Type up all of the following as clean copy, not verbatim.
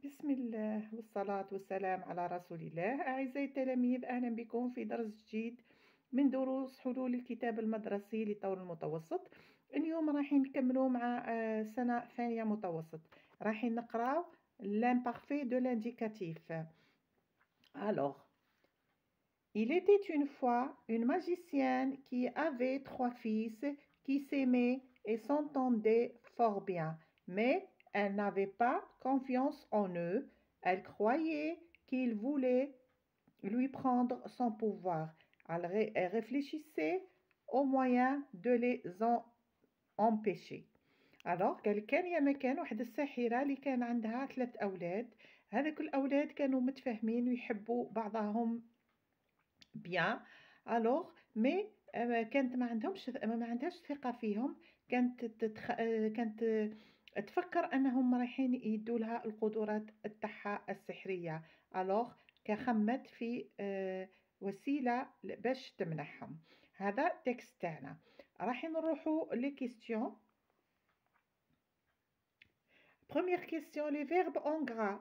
بسم الله والصلاة والسلام على رسول الله. أعزائي التلاميذ، أهلا بكم في درس جديد من دروس حلول الكتاب المدرسي للطور المتوسط. اليوم راح نكملوا مع سنة ثانية متوسط. راح نقراو l'imparfait de l'indicatif. Alors, il était une fois une magicienne qui avait 3 fils qui s'aimaient et s'entendaient fort bien, mais elle n'avait pas confiance en eux. Elle croyait qu'ils voulaient lui prendre son pouvoir. Elle réfléchissait aux moyens de les en empêcher. Alors كان يا مكان واحد الساحرة اللي كان عندها 3 أولاد. هذوك الأولاد كانوا متفاهمين ويحبوا بعضهم بيان. الوغ مي كانت ما عندهاش ثقة فيهم. كانت تفكر انهم رايحين يدوا لها القدرات تاعها السحرية. الوغ كخمت في وسيلة باش تمنحهم. هذا تكست تاعنا. راح نروحوا لي كيستيون. Première question, les verbes en gras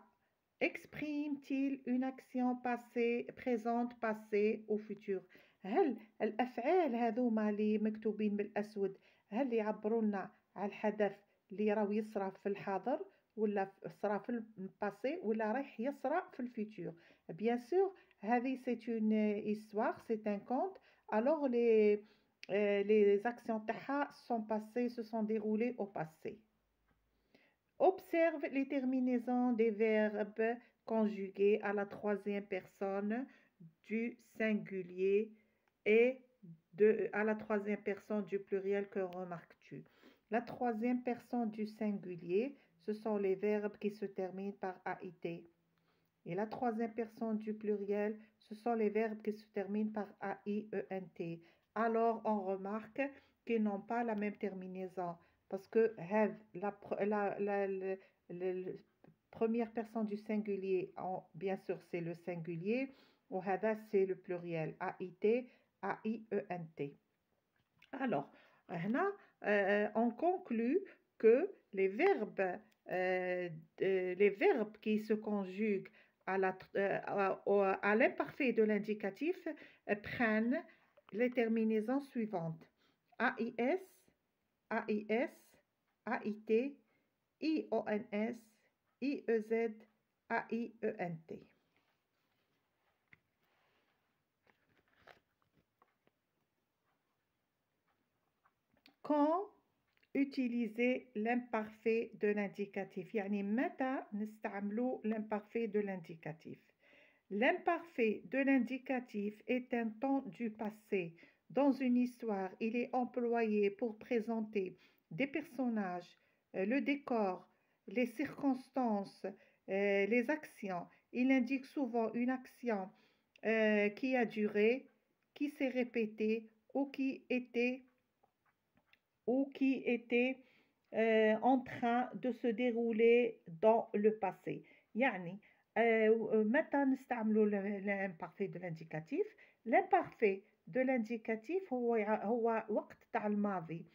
expriment-ils une action passée, présente, passée ou future؟ هل الأفعال هذوما اللي مكتوبين بالأسود هل يعبروا لنا على الحدث اللي راهو يصرى في الحاضر ولا صرا في الباسي ولا رايح يصرى في الفيتور؟ بيان سور هذه سي اون histoire, c'est un conte. Alors les actions تاعها sont passées, se sont déroulées au passé. Observe les terminaisons des verbes conjugués à la 3e personne du singulier et à la 3e personne du pluriel. Que remarques-tu? La 3e personne du singulier, ce sont les verbes qui se terminent par AIT. Et la 3e personne du pluriel, ce sont les verbes qui se terminent par AIENT. Alors, on remarque qu'ils n'ont pas la même terminaison. Parce que la première personne du singulier, bien sûr, c'est le singulier. Ou hada, c'est le pluriel. AIT, AIENT. Alors, on conclut que les verbes qui se conjuguent à l'imparfait de l'indicatif prennent les terminaisons suivantes. AIS, AIS, AIT, IONS, IEZ, AIENT. Quand utiliser l'imparfait de l'indicatif؟ يعني متى نستعملوا l'imparfait de l'indicatif؟ L'imparfait de l'indicatif est un temps du passé. Dans une histoire, il est employé pour présenter des personnages, le décor, les circonstances, les actions. Il indique souvent une action qui a duré, qui s'est répétée ou qui était en train de se dérouler dans le passé. يعني متى نستعملوا l'imparfait de l'indicatif؟ l'imparfait de l'indicatif هو وقت تاع الماضي.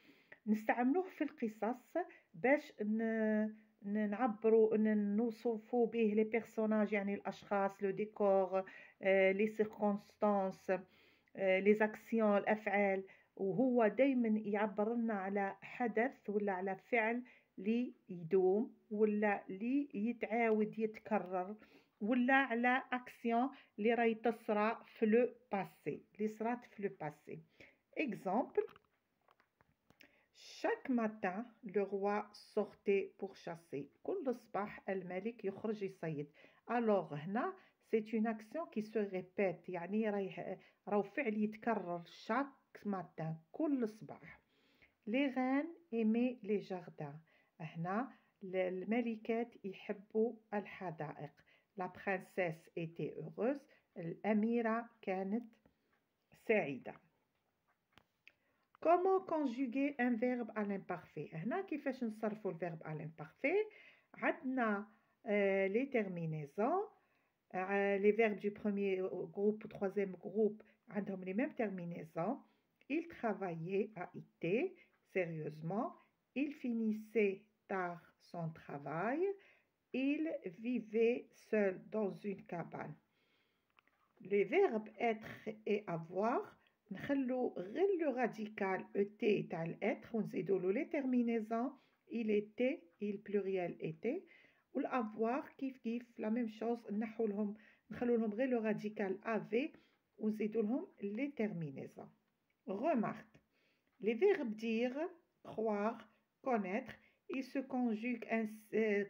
نستعملوه في القصص باش نعبروا نوصفوا به لي بيرسوناج، يعني الاشخاص، لو ديكور، لي سيركونستانس، لي زاكسيون، الافعال. وهو دايما يعبر لنا على حدث ولا على فعل اللي يدوم ولا اللي يتعاود يتكرر ولا على اكسيون اللي راهي تصرى في لو باسي، اللي صرات في لو باسي. اكزامبل: chaque matin le roi sortait pour chasser. كل صباح الملك يخرج يصيد. alors هنا c'est une action qui se répète، يعني راهو فعل يتكرر chaque matin كل صباح. les reines aimaient les jardins. هنا الملكات يحبوا الحدائق. la princesse était heureuse. الأميرة كانت سعيدة. Comment conjuguer un verbe à l'imparfait؟ هنا كيفاش نصرفوا الverbe à l'imparfait؟ عندنا les terminaisons. Les verbes du premier groupe ou troisième groupe عندهم les mêmes terminaisons. Il travaillait, AIT, sérieusement. Il finissait tard son travail. il vivait seul dans une cabane. Les verbes être et avoir, نخلو غير le radical ET تاع الêtre ونزيدو له les terminaisons il était, il pluriel était والavoir كيف la même chose نخلو لهم غير le radical avait ونزيدو لهم les terminaisons. Remarque, les verbes dire, croire, connaître, ils se conjuguent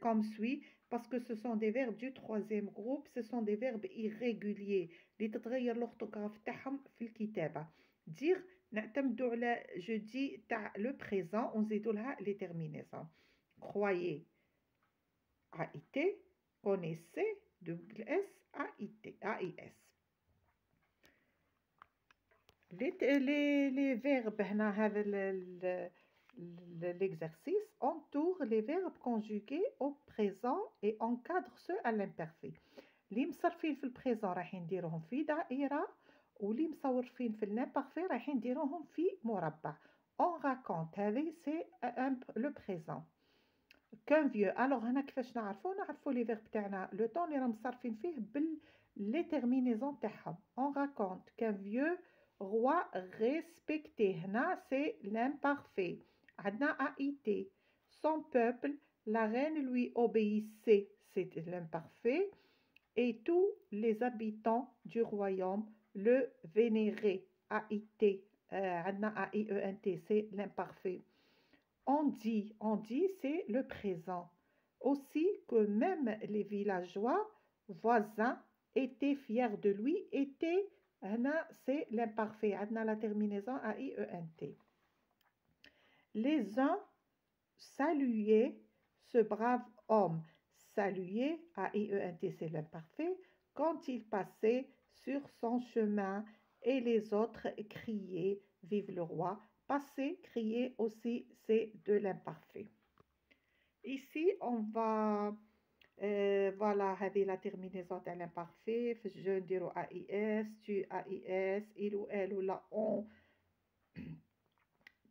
comme suit parce que ce sont des verbes du troisième groupe, ce sont des verbes irréguliers اللي تتغير l'orthographe تاعهم في الكتابة. dire نعتمدوا على je dis تاع le présent ونزيدوا لها les terminaisons. Croyez, AIT, connaissez, S, AIT, AIS. Les verbes هنا هذا l'exercice entoure les verbes conjugués au présent et encadre ceux à l'imparfait. اللي مصرفين في البريزون راح نديروهم في دائرة واللي مصورفين في الامبارفي راح نديروهم في مربع. On raconte هذه سي لو بريزون. كان فيو الوغ هنا كيفاش نعرفوا لي فيرب تاعنا لو طون اللي راهم مصرفين فيه لي تيرمينيزون تاعهم. On raconte qu'un vieux roi respecté هنا سي l'imparfait. عندنا AIT. Son peuple, la reine lui obéissait, c'est l'imparfait. Et tous les habitants du royaume le vénéraient. AIT. عندنا AIENT, c'est l'imparfait. On dit, c'est le présent. Aussi que même les villageois voisins étaient fiers de lui, étaient, c'est l'imparfait. عندنا la terminaison AIENT. Les uns saluaient ce brave homme. Saluer, AIENT, c'est l'imparfait, quand il passait sur son chemin, et les autres criaient vive le roi. Passer, crier aussi, c'est de l'imparfait. Ici, on va voilà, هذه la terminaison de l'imparfait. Je نديرو AIS, tu AIS, il ou elle ou la on,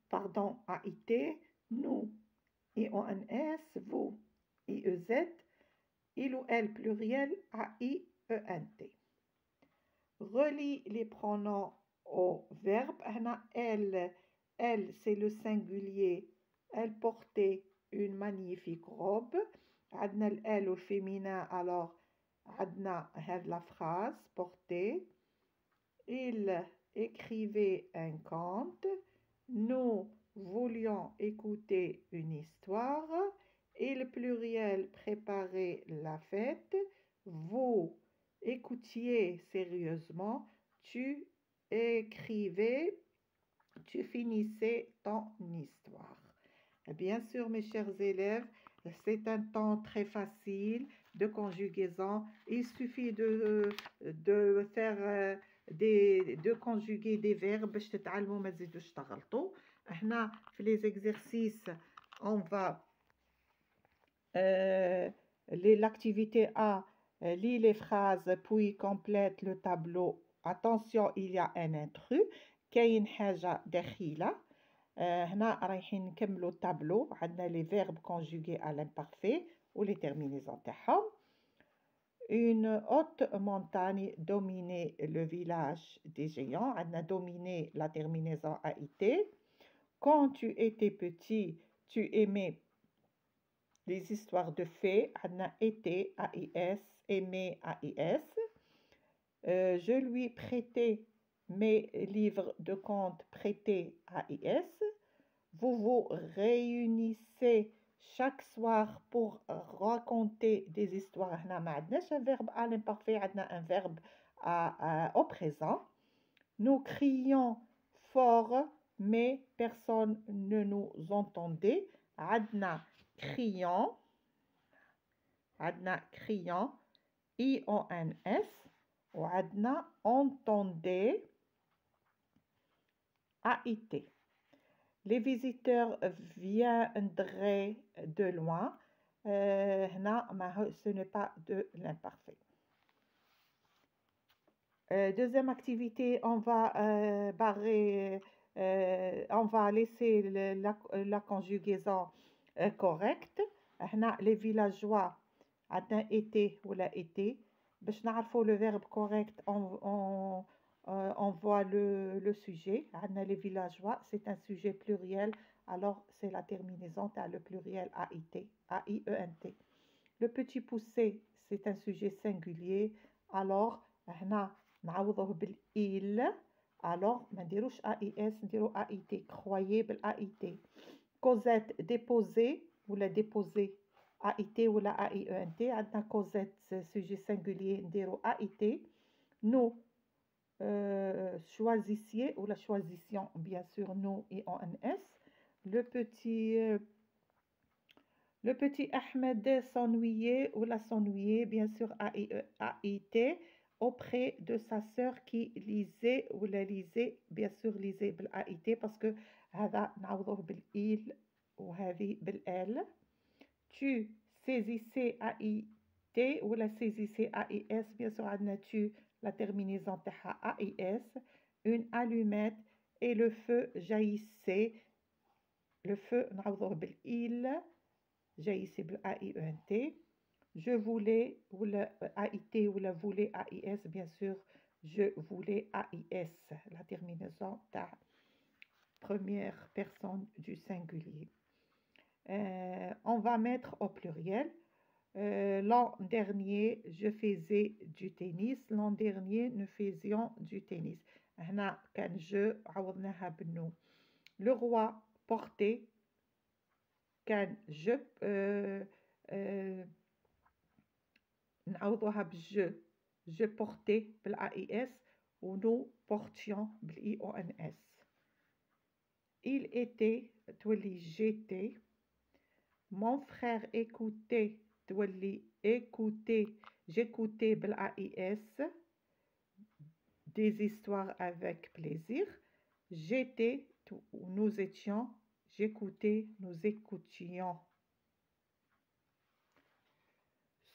pardon, AIT, nous, IONS, vous, IEZ, il ou elle pluriel AIENT. Relie les pronoms au verbe. Elle, c'est le singulier. Elle portait une magnifique robe. عندنا elle au féminin, alors عندنا la phrase portée. Il écrivait un conte. Nous voulions écouter une histoire. Il pluriel préparait la fête. Vous écoutiez sérieusement. Tu écrivais. Tu finissais ton histoire. Bien sûr, mes chers élèves, c'est un temps très facile de conjugaison. Il suffit de faire de conjuguer des verbes باش تتعلموا ما تزيدوش تغلطوا. احنا في les exercices on va l'activité A, lis les phrases puis complète le tableau. Attention, il y a un intrus. كاين حاجة دخيلة. هنا رايحين نكملوا التابلو. عندنا les verbes conjugués à l'imparfait ou les terminaisons تاعهم. Une haute montagne dominait le village des géants. عندنا dominer la terminaison AIT. Quand tu étais petit, tu aimais les histoires de fées. عندنا été AIS, aimer AIS. Je lui prêtais mes livres de contes, prêtés AIS. Vous vous réunissez chaque soir pour raconter des histoires. هنا ما عندناش un verbe à l'imparfait, عندنا un verbe au présent. Nous crions fort, mais personne ne nous entendait. عندنا crions, IONS. وعندنا entendez, AIT. Les visiteurs viendraient de loin. Ce n'est pas de l'imparfait. Deuxième activité, on va on va laisser la conjugaison correcte. Les villageois, عندنا été ولا été. باش نعرفوا le verbe correct, on voit le sujet. عندنا les villageois, c'est un sujet pluriel, alors c'est la terminaison تاع le pluriel AIT, A-I-E-N-T. Le petit poussé, c'est un sujet singulier, alors هنا نعوضوه بالإل, alors ما نديروش AIS, نديرو AIT. croyez بالAIT. Cosette déposée ولا déposé AIT ولا AIENT. عندنا Cosette sujet singulier, نديرو AIT. Nous choisissiez ou la choisissions, bien sûr, nous et ONS. Le petit Ahmed s'ennuyait ou la s'ennuyait, bien sûr, AIT, auprès de sa sœur qui lisait ou la lisait, bien sûr, lisait بالAIT, parce que هذا نعوضوه بالإل وهذه بالإل. Tu saisissais AIT ou la saisissais AIS, bien sûr, عندنا tu, la terminaison تاعها AIS. Une allumette et le feu jaillissait. Le feu نعوضوه بالإل, jaillissait بالAIENT. Je voulais ou la AIT ou la voulait AIS, bien sûr, je voulais AIS, la terminaison تاع première personne du singulier. On va mettre au pluriel. L'an dernier, je faisais du tennis. L'an dernier, nous faisions du tennis. هنا كان je عوضناها بالنو. Le roi portait. كان je نعوضوها بالje. Je portais بالAIS ou nous portions بالIONS. Il était, تولي j'étais. Mon frère écoutait, تولي écoutait, j'écoutais بالAIS, des histoires avec plaisir. J'étais, nous étions, j'écoutais, nous écoutions.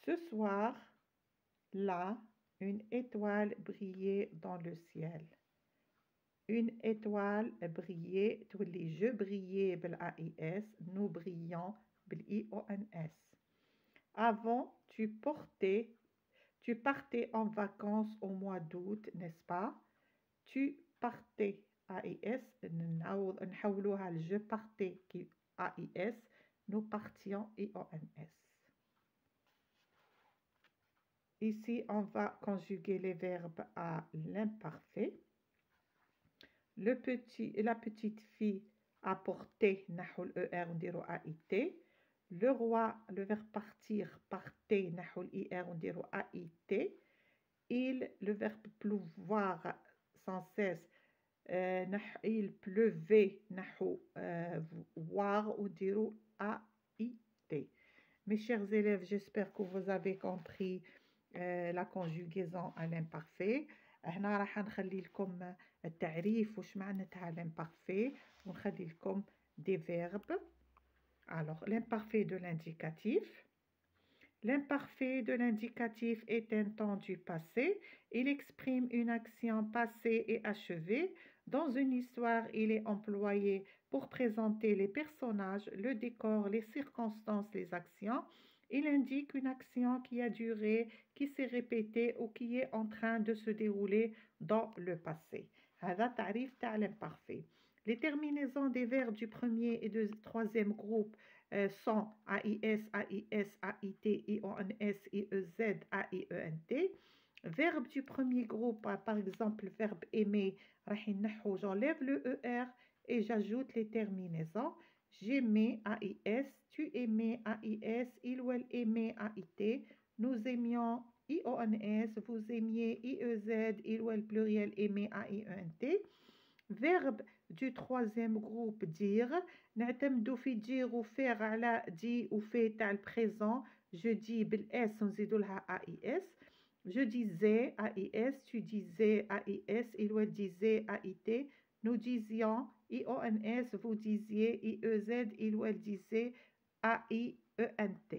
Ce soir, là, une étoile brillait dans le ciel. Une étoile brillait, تولي je brillais بالAIS, nous brillions بالIONS. Avant, tu partais en vacances au mois d'août, n'est-ce pas? Tu partais AIS, نحولوها je partais qui AIS, nous partions IONS. Ici, on va conjuguer les verbes à l'imparfait. La petite fille a porté, نحو ER, نديرو AIT. Le roi, le verbe partir, partait, نحو IR, نديرو AIT. Il, le verbe pleuvoir, sans cesse, il pleuvait, نحو voir, نديرو AIT. Mes chers élèves, j'espère que vous avez compris la conjugaison à l'imparfait. هنا راح نخلي لكم التعريف واش معناتها l'imparfait ونخلي لكم des verbes. Alors, l'imparfait de l'indicatif. L'imparfait de l'indicatif est un temps du passé. Il exprime une action passée et achevée. Dans une histoire, il est employé pour présenter les personnages, le décor, les circonstances, les actions. Il indique une action qui a duré, qui s'est répétée ou qui est en train de se dérouler dans le passé. هذا تعريف تاع l'imparfait. Les terminaisons des verbes du premier et du troisième groupe sont AIS, AIS, AIT, IONS, IEZ, AIENT. Verbe du premier groupe, par exemple, le verbe aimer, j'enlève le ER et j'ajoute les terminaisons. J'aimais AIS, tu aimais AIS, il ou elle aimait AIT, nous aimions IONS, vous aimiez IEZ, il ou elle pluriel aimait AIENT. Verbe du troisième groupe dire, نعتمدو في dire ou faire على dit ou fait تاع البريزون. Je dis بالS نزيدو لها AIS. Je disais AIS, tu disais AIS, il ou elle disait AIT, nous disions IONS, vous disiez IEZ, il ou elle disait AIENT.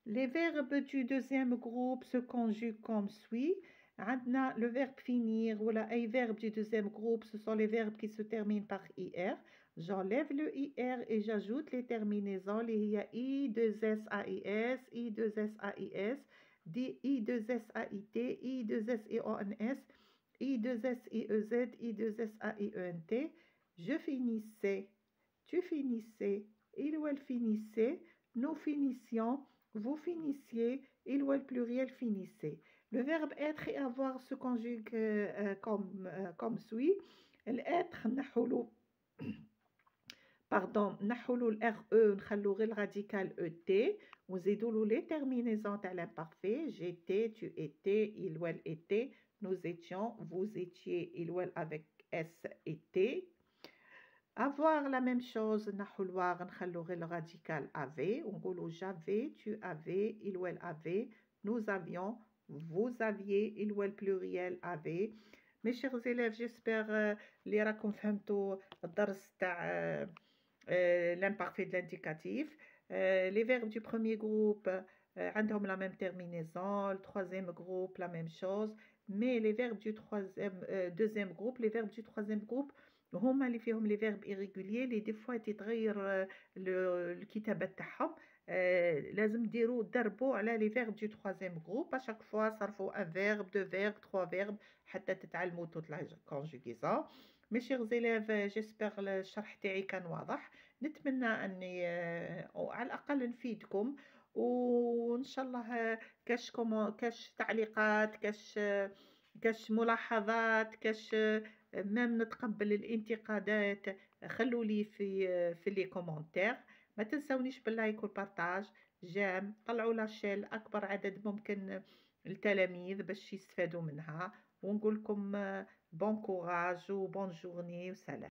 Les verbes du deuxième groupe se conjuguent comme suit. عندنا le verbe finir ou les verbes du deuxième groupe, ce sont les verbes qui se terminent par IR. j'enlève le IR et j'ajoute les terminaisons اللي هي I2SAIS, I2SAIS, I2SAIT, I2SIONS, I2SIEZ, I2SAIENT. Je finissais, tu finissais, il ou elle finissait, nous finissions, vous finissiez, il ou elle pluriel finissait. Le verbe être et avoir se conjugue comme suit. الêtre نحولو pardon نحولو ال RE نخلو غير radical ET ونزيدو له les terminaisons تاع l'imparfait. J'étais, tu étais, il ou elle était, nous étions, vous étiez, il ou elle avec S était. Avoir la même chose نحولوها نخلو غير le radical avait ونقولو j'avais, tu avais, il ou elle avait, nous avions, vous aviez, il ou elle pluriel avait. Mes chers élèves, j'espère اللي راكم فهمتوا الدرس تاع l'imparfait de l'indicatif. Les verbes du premier groupe عندهم la même terminaison, le troisième groupe la même chose, mais les verbes du deuxième groupe, les verbes du troisième groupe هما اللي فيهم les verbes irréguliers اللي des fois تتغير الكتابة تاعهم. لازم دربوا على les verbes du troisième groupe. À chaque fois صرفوا un verbe, deux verbes, trois verbes حتى تتعلموا toute la conjugaison. Mes chers élèves, j'espère الشرح تاعي كان واضح. نتمنى أني على الأقل نفيدكم، وإن شاء الله كاش تعليقات، كاش ملاحظات، كاش مام نتقبل الانتقادات، خلوا لي في لي كومونتير. ما تنسونيش باللايك والبارتاج، جام طلعوا لاشيل أكبر عدد ممكن التلاميذ باش يستفادوا منها، ونقول لكم بون كوراج وبون جورني وسلام.